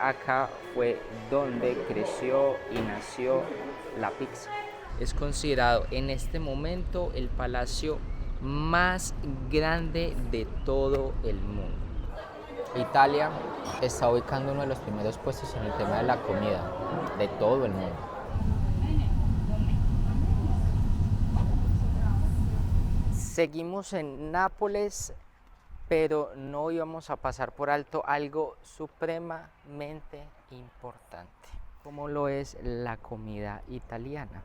Acá fue donde creció y nació la pizza. Es considerado en este momento el palacio más grande de todo el mundo. Italia está ubicando uno de los primeros puestos en el tema de la comida de todo el mundo. Seguimos en Nápoles, pero no íbamos a pasar por alto algo supremamente importante, como lo es la comida italiana.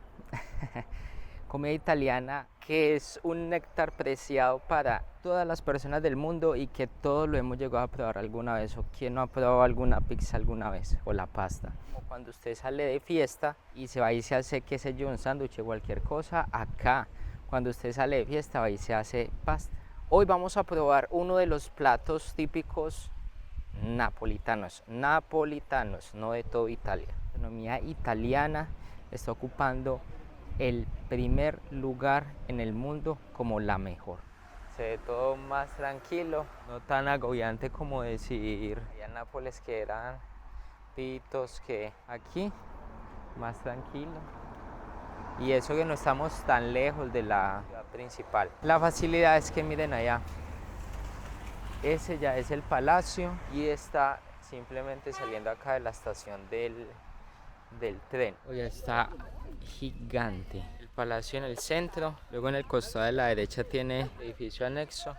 Comida italiana que es un néctar preciado para todas las personas del mundo y que todos lo hemos llegado a probar alguna vez. O quien no ha probado alguna pizza alguna vez, o la pasta. O cuando usted sale de fiesta y se va y se hace, qué sé yo, un sándwich o cualquier cosa, acá cuando usted sale de fiesta va y se hace pasta. Hoy vamos a probar uno de los platos típicos napolitanos, no de toda Italia. La gastronomía italiana está ocupando el primer lugar en el mundo como la mejor. Se ve todo más tranquilo, no tan agobiante como decir allá en Nápoles que eran pitos, que aquí más tranquilo. Y eso que no estamos tan lejos de la ciudad principal. La facilidad es que miren allá, ese ya es el palacio y está simplemente saliendo acá de la estación del tren. Hoy está gigante. El palacio en el centro, luego en el costado de la derecha tiene el edificio anexo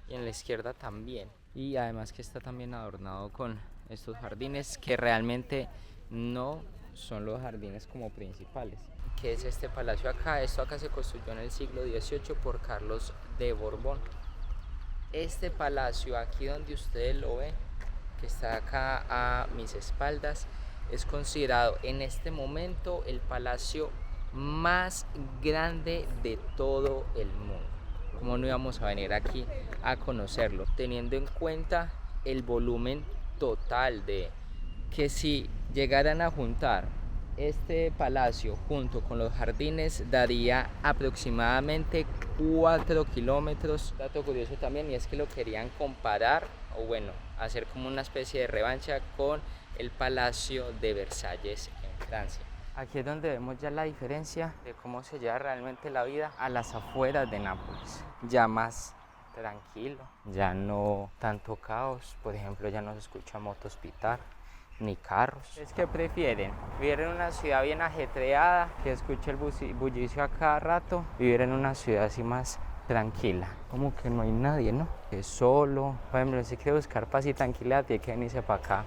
y en la izquierda también. Y además que está también adornado con estos jardines que realmente no son los jardines como principales. ¿Qué es este palacio acá? Esto acá se construyó en el siglo XVIII por Carlos de Borbón. Este palacio aquí donde ustedes lo ven, que está acá a mis espaldas, es considerado en este momento el palacio más grande de todo el mundo. ¿Cómo no íbamos a venir aquí a conocerlo? Teniendo en cuenta el volumen total de que si llegaran a juntar este palacio junto con los jardines daría aproximadamente 4 kilómetros. Dato curioso también, y es que lo querían comparar, o bueno, hacer como una especie de revancha con el Palacio de Versalles en Francia. Aquí es donde vemos ya la diferencia de cómo se lleva realmente la vida a las afueras de Nápoles. Ya más tranquilo, ya no tanto caos, por ejemplo ya no se escucha motos pitar ni carros. ¿Es que prefieren? ¿Vivir en una ciudad bien ajetreada, que escuche el bullicio a cada rato? ¿Vivir en una ciudad así más tranquila? Como que no hay nadie, ¿no? Es solo. Por ejemplo, si quiere buscar paz y tranquilidad, tiene que venirse para acá.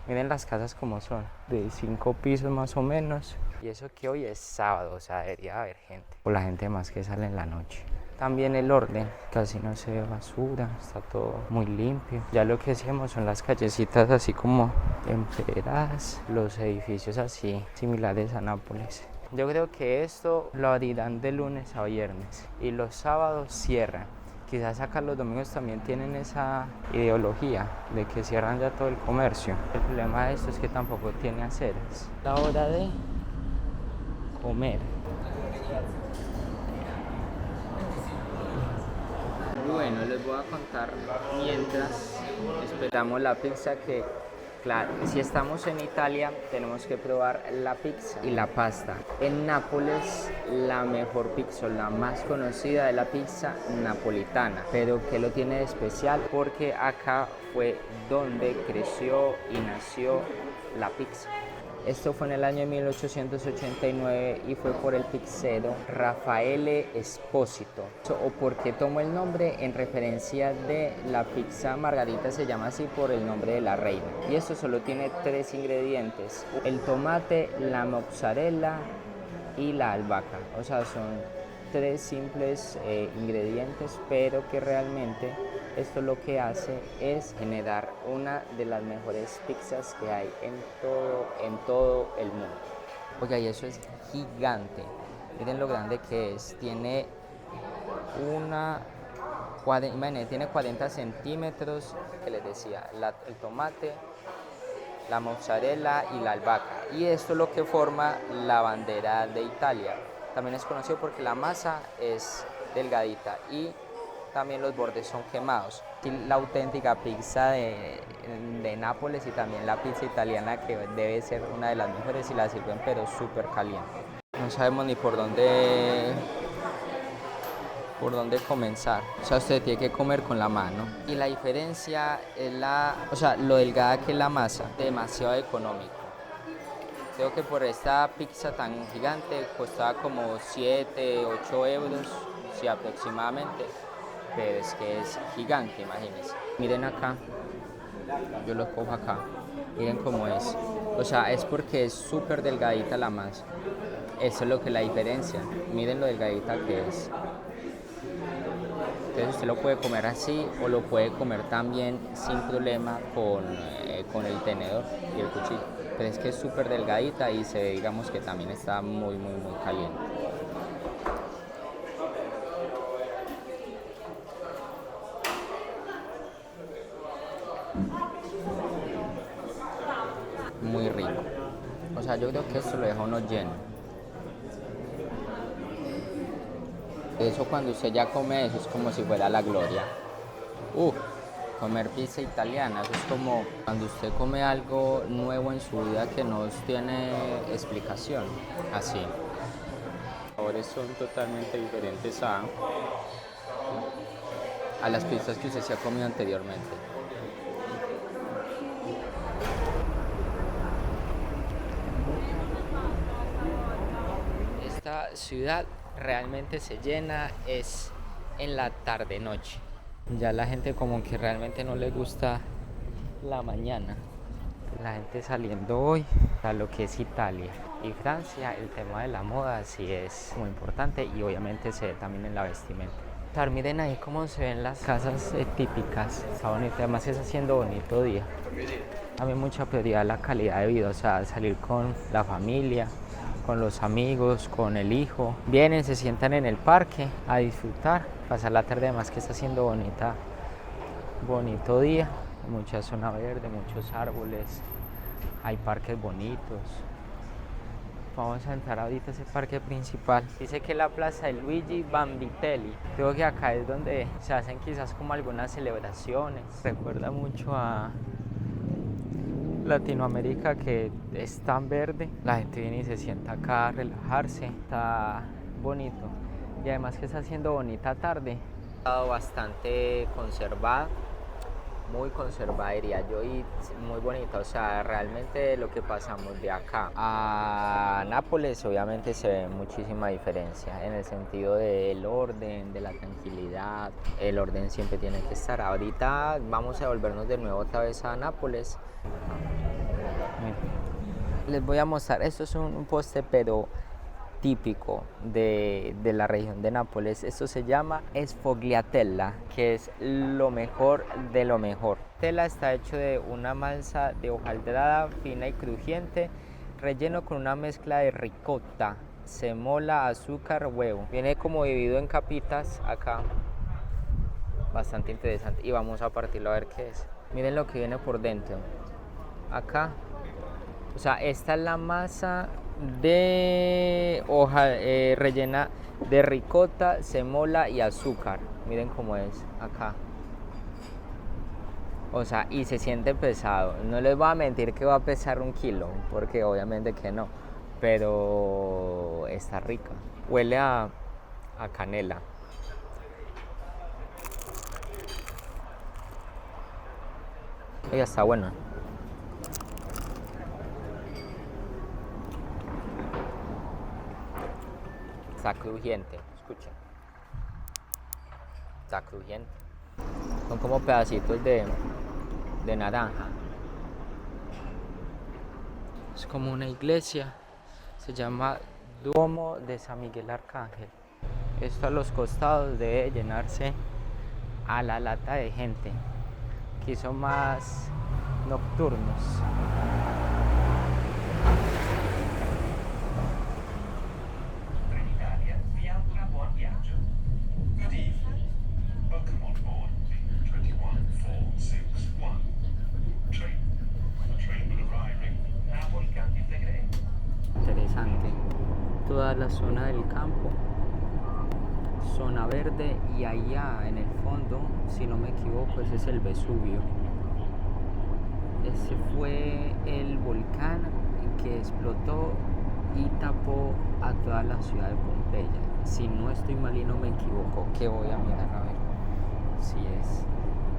Miren las casas como son, de 5 pisos más o menos. Y eso que hoy es sábado, o sea, debería haber gente. O la gente más que sale en la noche. También el orden, casi no se ve basura, está todo muy limpio. Ya lo que decíamos son las callecitas así como empedradas, los edificios así similares a Nápoles. Yo creo que esto lo abrirán de lunes a viernes y los sábados cierran. Quizás acá los domingos también tienen esa ideología de que cierran ya todo el comercio. El problema de esto es que tampoco tiene aceras. La hora de comer. Bueno, les voy a contar mientras esperamos la pizza que, claro, si estamos en Italia tenemos que probar la pizza y la pasta. En Nápoles la mejor pizza, la más conocida de la pizza napolitana. Pero ¿qué lo tiene de especial? Porque acá fue donde creció y nació la pizza. Esto fue en el año 1889 y fue por el pizzero Raffaele Esposito. ¿O por qué tomó el nombre? En referencia de la pizza margarita, se llama así por el nombre de la reina. Y esto solo tiene 3 ingredientes: el tomate, la mozzarella y la albahaca. O sea, son 3 simples ingredientes, pero que realmente esto lo que hace es generar una de las mejores pizzas que hay en todo el mundo. Oiga, y eso es gigante. Miren lo grande que es. Tiene tiene 40 centímetros, que les decía, el tomate, la mozzarella y la albahaca. Y esto es lo que forma la bandera de Italia. También es conocido porque la masa es delgadita y también los bordes son quemados. Y la auténtica pizza de Nápoles y también la pizza italiana, que debe ser una de las mejores, y la sirven pero súper caliente. No sabemos ni por dónde comenzar. O sea, usted tiene que comer con la mano. Y la diferencia es lo delgada que es la masa, demasiado económico. Creo que por esta pizza tan gigante costaba como 7, 8 euros, sí, aproximadamente. Pero es que es gigante, imagínense. Miren acá, yo lo cojo acá. Miren cómo es. O sea, es porque es súper delgadita la masa. Eso es lo que es la diferencia. Miren lo delgadita que es. Entonces usted lo puede comer así o lo puede comer también sin problema con el tenedor y el cuchillo. Pero es que es súper delgadita y se ve, digamos, que también está muy, muy, muy caliente. Muy rico. O sea, yo creo que esto lo deja uno lleno. De hecho, cuando usted ya come eso es como si fuera la gloria. Comer pizza italiana, eso es como cuando usted come algo nuevo en su vida que no tiene explicación. Así. Los sabores son totalmente diferentes a las pizzas que usted se ha comido anteriormente. Esta ciudad realmente se llena es en la tarde-noche. Ya la gente como que realmente no le gusta la mañana. La gente saliendo hoy a lo que es Italia y Francia, el tema de la moda sí es muy importante y obviamente se ve también en la vestimenta. Miren ahí cómo se ven las casas típicas. Está bonito, además está haciendo bonito día. A mí mucha prioridad la calidad de vida, o sea, salir con la familia, con los amigos, con el hijo. Vienen, se sientan en el parque a disfrutar, pasar la tarde, además que está haciendo bonito día. Mucha zona verde, muchos árboles, hay parques bonitos. Vamos a entrar ahorita a ese parque principal. Dice que es la plaza de Luigi Vanvitelli. Creo que acá es donde se hacen quizás como algunas celebraciones. Recuerda mucho a Latinoamérica, que es tan verde. La gente viene y se sienta acá a relajarse. Está bonito. Y además que está haciendo bonita tarde. Ha estado bastante conservada. Muy conservada, diría yo, y muy bonita. O sea, realmente lo que pasamos de acá a Nápoles obviamente se ve muchísima diferencia en el sentido del orden, de la tranquilidad. El orden siempre tiene que estar. Ahorita vamos a volvernos de nuevo otra vez a Nápoles. Les voy a mostrar, esto es un postre pero típico de la región de Nápoles. Esto se llama sfogliatella, que es lo mejor de lo mejor. Tela está hecho de una masa de hojaldrada fina y crujiente, relleno con una mezcla de ricota, semola, azúcar, huevo. Viene como dividido en capitas acá, bastante interesante, y vamos a partirlo a ver qué es. Miren lo que viene por dentro. Acá, o sea, esta es la masa de hoja rellena de ricota, semola y azúcar. Miren cómo es acá. O sea, y se siente pesado. No les voy a mentir que va a pesar 1 kilo, porque obviamente que no. Pero está rica. Huele a canela. Ella está buena. Está crujiente, escuchen. Está crujiente. Son como pedacitos de naranja. Es como una iglesia. Se llama Duomo de San Miguel Arcángel. Esto a los costados debe llenarse a la lata de gente. Aquí son más nocturnos. Interesante. Toda la zona del campo zona verde, y allá en el fondo, si no me equivoco, ese es el Vesubio. Ese fue el volcán que explotó y tapó a toda la ciudad de Pompeya. Si no estoy mal y no me equivoco, que voy a mirar a ver si es.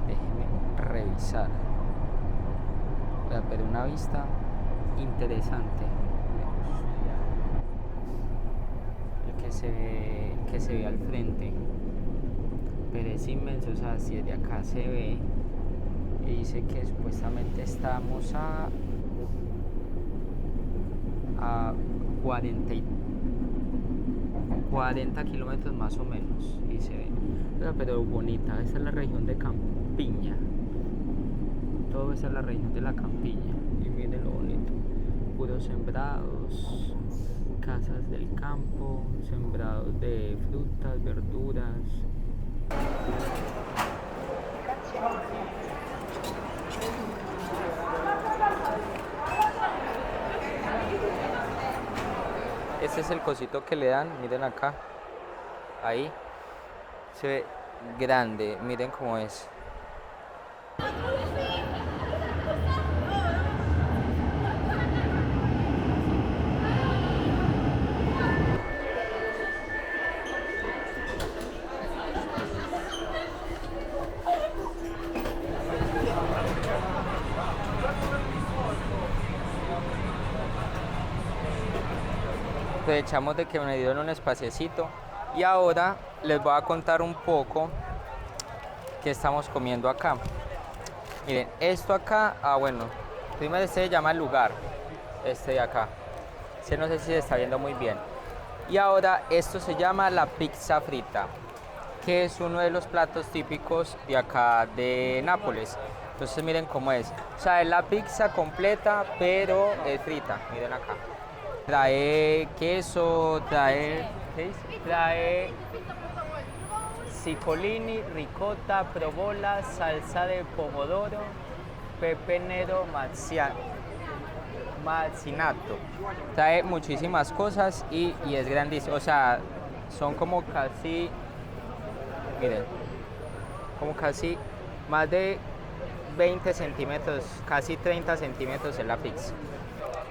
Déjeme revisar. Pero una vista interesante. El que se ve al frente. Pero es inmenso, o sea, si desde acá se ve. Y dice que supuestamente estamos a 40 kilómetros más o menos, y se ve. Pero bonita, esa es la región de Campiña. Todo esa es la región de la Campiña. Y miren lo bonito. Puros sembrados, casas del campo, sembrados de frutas, verduras. Este es el cosito que le dan, miren acá. Ahí. Se ve grande, miren cómo es. Aprovechamos de que me dieron un espaciecito y ahora les voy a contar un poco qué estamos comiendo acá. Miren, esto acá, bueno, primero este se llama el lugar, este de acá. No sé si se está viendo muy bien. Y ahora esto se llama la pizza frita, que es uno de los platos típicos de acá de Nápoles. Entonces miren cómo es. O sea, es la pizza completa, pero es frita. Miren acá. Trae queso, trae cipollini, ricota, provola, salsa de pomodoro, pepe nero macinato. Trae muchísimas cosas y es grandísimo. O sea, son como casi, miren, como casi más de 20 centímetros, casi 30 centímetros en la pizza.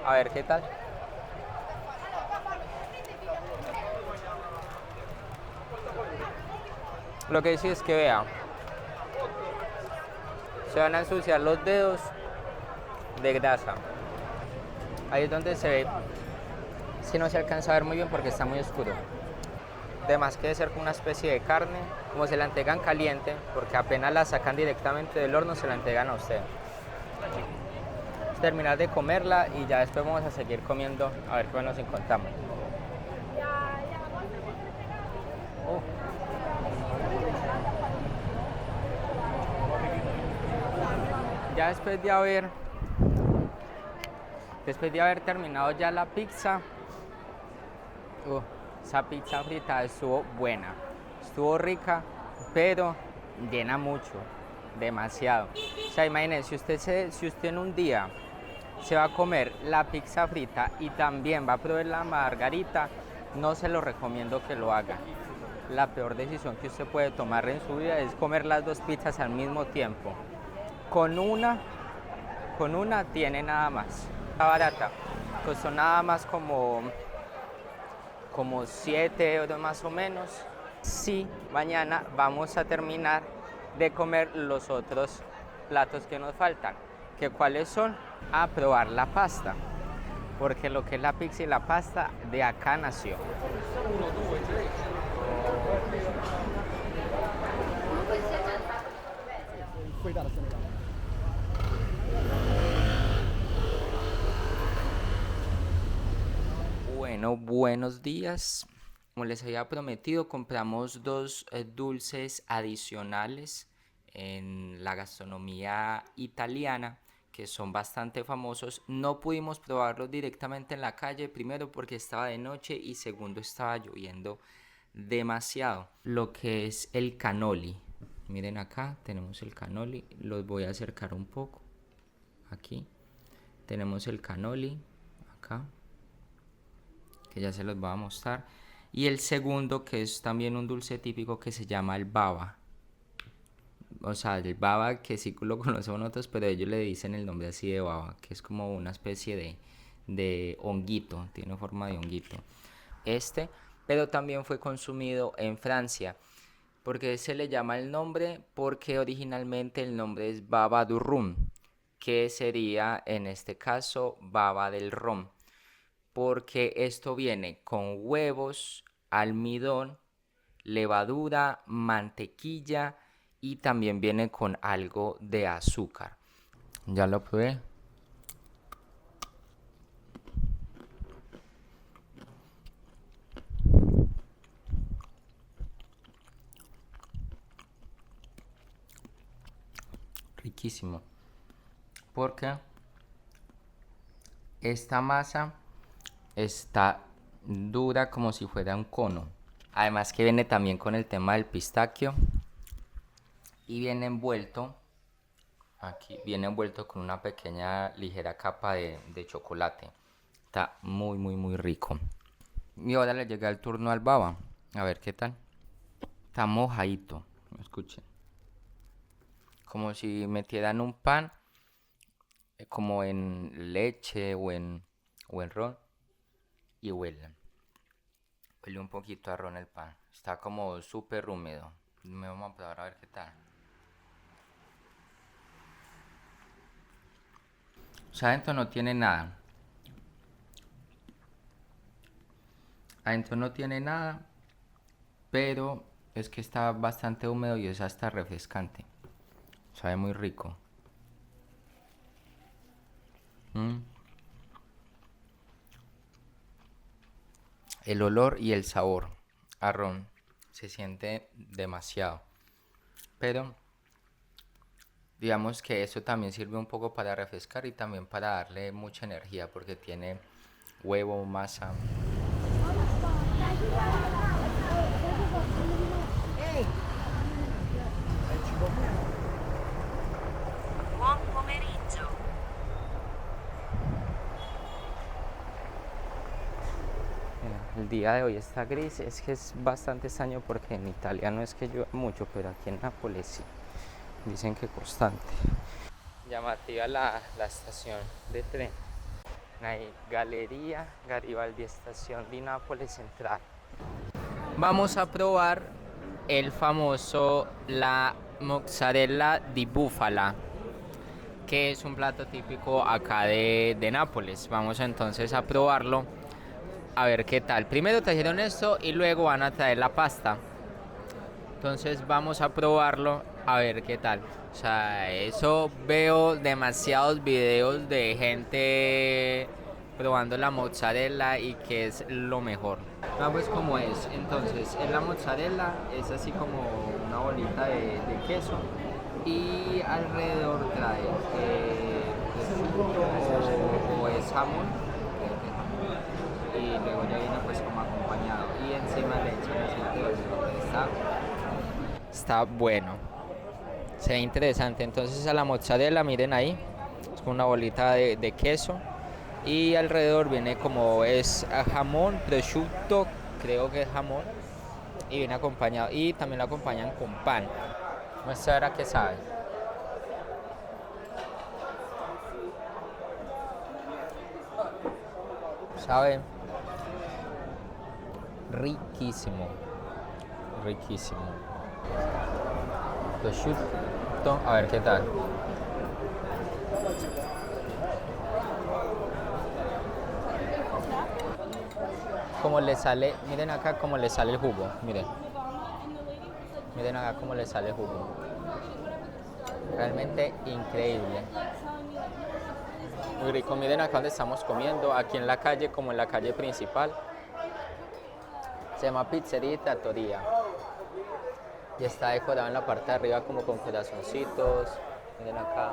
A ver qué tal. Lo que sí es que vea, se van a ensuciar los dedos de grasa. Ahí es donde se ve, si no se alcanza a ver muy bien porque está muy oscuro. Además que debe ser como una especie de carne, como se la entregan caliente, porque apenas la sacan directamente del horno se la entregan a usted. Terminar de comerla y ya después vamos a seguir comiendo a ver qué nos encontramos. Ya después de haber terminado ya la pizza, esa pizza frita estuvo buena, estuvo rica, pero llena mucho, demasiado. O sea, imagínense, si usted en un día se va a comer la pizza frita y también va a probar la margarita, no se lo recomiendo que lo haga. La peor decisión que usted puede tomar en su vida es comer las dos pizzas al mismo tiempo. Con una tiene nada más. Está barata, costó nada más como 7 euros más o menos. Sí, mañana vamos a terminar de comer los otros platos que nos faltan. ¿Que cuáles son? A probar la pasta, porque lo que es la pizza y la pasta de acá nació. Bueno, buenos días. Como les había prometido, compramos dos dulces adicionales en la gastronomía italiana que son bastante famosos. No pudimos probarlos directamente en la calle, primero porque estaba de noche y segundo estaba lloviendo demasiado. Lo que es el cannoli. Miren acá, tenemos el cannoli. Los voy a acercar un poco. Aquí tenemos el cannoli, acá, que ya se los voy a mostrar. Y el segundo, que es también un dulce típico, que se llama el baba. O sea, el baba, que sí lo conocemos nosotros, pero ellos le dicen el nombre así de baba, que es como una especie de honguito, tiene forma de honguito. Pero también fue consumido en Francia. ¿Porque se le llama el nombre? Porque originalmente el nombre es baba du rum, que sería en este caso baba del ron. Porque esto viene con huevos, almidón, levadura, mantequilla y también viene con algo de azúcar. Ya lo probé. Riquísimo. Porque esta masa está dura como si fuera un cono. Además que viene también con el tema del pistacho. Y viene envuelto, aquí viene envuelto con una pequeña ligera capa de chocolate. Está muy muy muy rico. Y ahora le llega el turno al baba. A ver qué tal. Está mojadito, escuchen. Como si metieran un pan, como en leche o en ron. Y huele un poquito a ron el pan. Está como súper húmedo. Me vamos a probar a ver qué tal. O sea, adentro no tiene nada. Adentro no tiene nada, pero es que está bastante húmedo y es hasta refrescante. Sabe muy rico. El olor y el sabor a ron se siente demasiado. Pero digamos que eso también sirve un poco para refrescar y también para darle mucha energía porque tiene huevo, masa. Buon pomeriggio. El día de hoy está gris, es que es bastante extraño porque en Italia no es que llueva mucho, pero aquí en Nápoles sí. Dicen que constante. Llamativa la estación de tren. Hay Galería Garibaldi, estación de Nápoles Central. Vamos a probar la mozzarella di búfala, que es un plato típico acá de Nápoles. Vamos entonces a probarlo, a ver qué tal. Primero trajeron esto y luego van a traer la pasta. Entonces vamos a probarlo a ver qué tal. O sea, eso veo demasiados videos de gente probando la mozzarella y que es lo mejor. Pues como es. Entonces, la mozzarella es así como una bolita de queso y alrededor trae prosciutto o es jamón y luego ya viene pues como acompañado y encima le echan aceite de oliva. Está bueno, se ve interesante. Entonces a la mozzarella, miren ahí, es como una bolita de queso y alrededor viene como es jamón, prosciutto, creo que es jamón, y viene acompañado y también lo acompañan con pan. Vamos a ver a qué sabe. Sabe riquísimo, riquísimo. Prosciutto, a ver qué tal. Como le sale, miren acá cómo le sale el jugo, miren. Miren acá cómo le sale el jugo. Realmente increíble. Muy rico, miren acá donde estamos comiendo, aquí en la calle, como en la calle principal. Se llama Pizzeria y Trattoria. Y está decorado en la parte de arriba como con corazoncitos. Miren acá,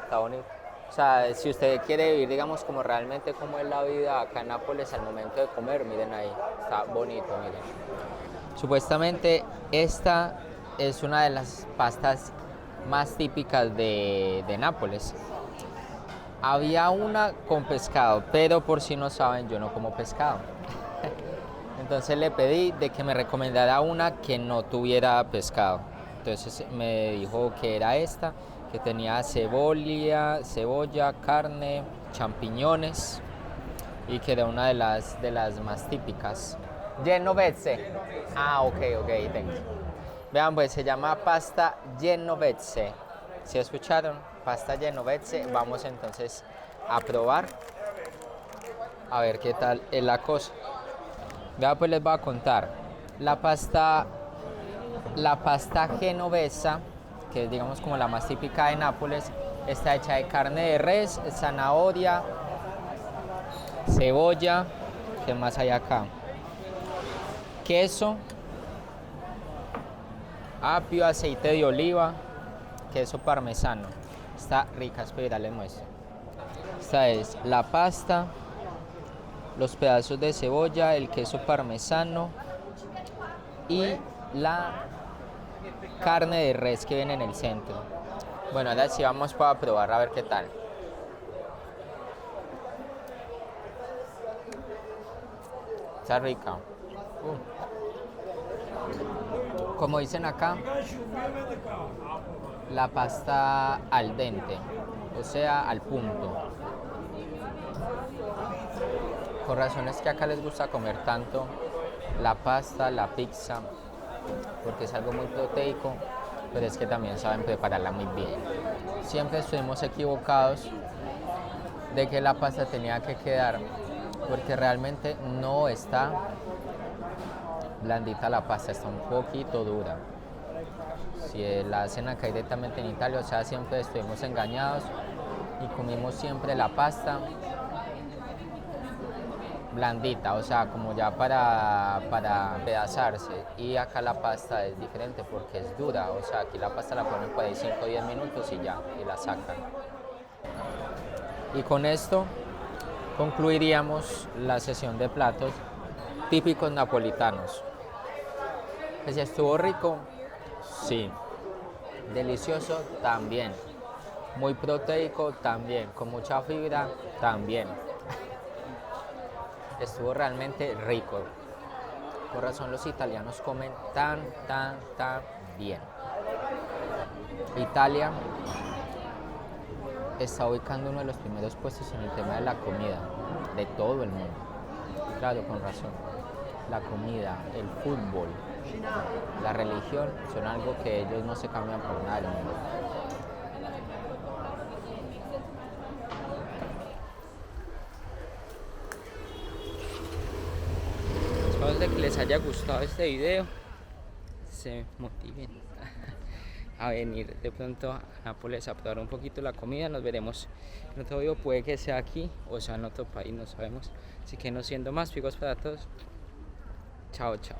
está bonito. O sea, si usted quiere vivir, digamos, como realmente como es la vida acá en Nápoles al momento de comer, miren ahí, está bonito, miren. Supuestamente esta es una de las pastas más típicas de Nápoles. Había una con pescado, pero por si no saben, yo no como pescado. Entonces le pedí de que me recomendara una que no tuviera pescado. Entonces me dijo que era esta, que tenía cebolla, carne, champiñones y que era una de las más típicas. Genovese. Ah, ok, thank you. Vean, pues se llama pasta genovese. ¿Sí escucharon? Pasta genovese. Vamos entonces a probar. A ver qué tal es la cosa. Vean, pues les voy a contar. La pasta genovesa, que es digamos como la más típica de Nápoles, está hecha de carne de res, zanahoria, cebolla, ¿qué más hay acá? Queso, apio, aceite de oliva, queso parmesano. Está rica, espera, les muestro. Esta es la pasta, los pedazos de cebolla, el queso parmesano y la carne de res que viene en el centro. Bueno, ahora sí vamos para probar a ver qué tal. Está rica. Como dicen acá, la pasta al dente, o sea, al punto. Por razones que acá les gusta comer tanto la pasta, la pizza, porque es algo muy proteico, pero es que también saben prepararla muy bien. Siempre estuvimos equivocados de que la pasta tenía que quedar, porque realmente no está blandita la pasta, está un poquito dura. Si la hacen acá directamente en Italia, o sea, siempre estuvimos engañados y comimos siempre la pasta blandita, o sea, como ya para pedazarse. Y acá la pasta es diferente porque es dura, o sea, aquí la pasta la ponen por ahí 5 o 10 minutos y ya, y la sacan. Y con esto concluiríamos la sesión de platos típicos napolitanos. ¿Que si estuvo rico? Sí. Delicioso también. Muy proteico también. Con mucha fibra también. Estuvo realmente rico. Por razón los italianos comen tan bien. Italia está ubicando uno de los primeros puestos en el tema de la comida de todo el mundo. Claro, con razón. La comida, el fútbol, la religión son algo que ellos no se cambian por nada del mundo. Espero que les haya gustado este video, se motiven a venir de pronto a Nápoles a probar un poquito la comida. Nos veremos en otro video, puede que sea aquí o sea en otro país, no sabemos. Así que no siendo más, figos para todos. Chao, chao.